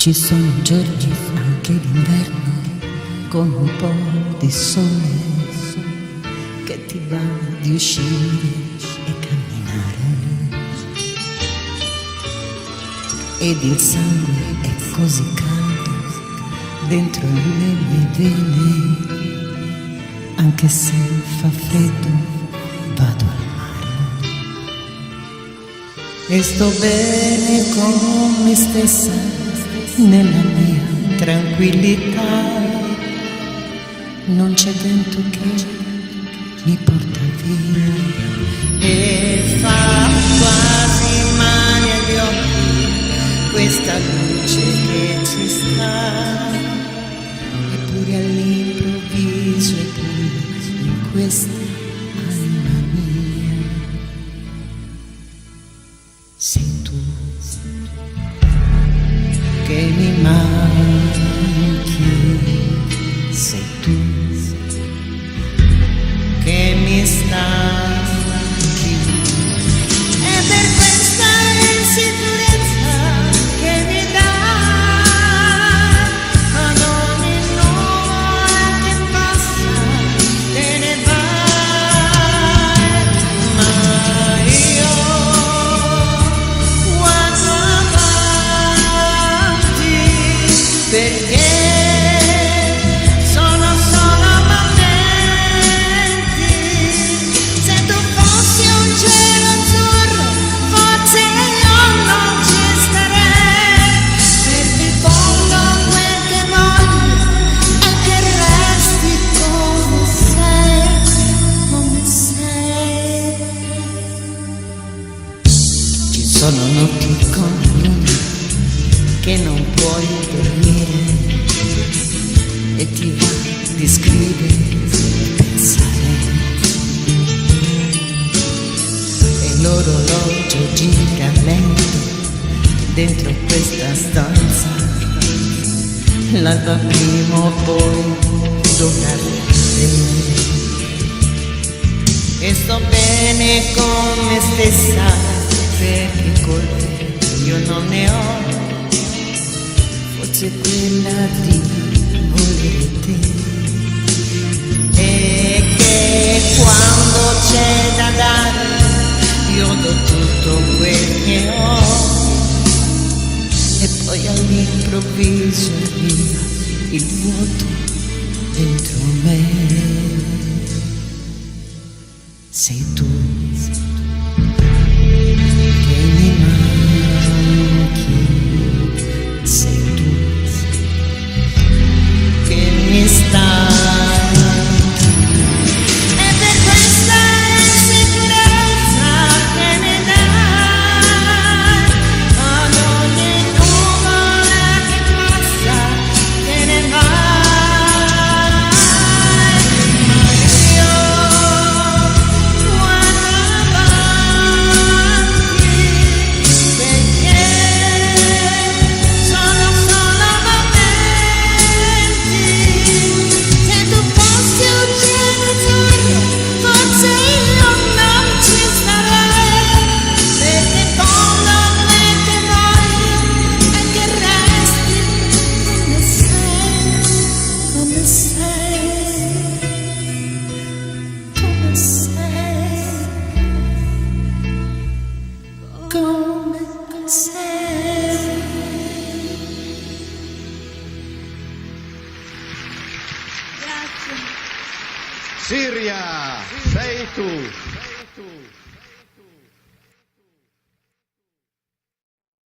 Ci sono giorni anche d'inverno con un po' di sole che ti va di uscire e camminare, ed il sangue è così caldo dentro le mie vene, anche se fa freddo vado al mare e sto bene con me stessa nella mia tranquillità. Non c'è vento che mi porta via e fa quasi male agli occhi questa luce che ci sta, eppure all'improvviso è pure in questa anima mia sei tu che mi manchi, sei tu che mi stanchi, e per questa insicurezza che mi dà ad ogni nuvola che passa te ne vai, ma io guardo avanti perché sono notti con la luna che non puoi dormire e ti va di scrivere e pensare, e l'orologio gira lento dentro questa stanza, l'alba prima o poi dovrà venire, e sto bene con me stessa perché colpe io non ne ho, forse quella di volere te, e che quando c'è da dare io do tutto quel che ho, e poi all'improvviso arriva il vuoto dentro me, sei tu che mi manchi, sei tu che mi stanchi, e per questa insicurezza che mi dai ad ogni nuvola che passa te ne vai, ma io guardo avanti perché sono solo momenti. Se tu fossi un cielo azzurro forse io non ci starei, perché fondo quel che voglio è che resti come sei, come sei, come sei. Siria, sei tu.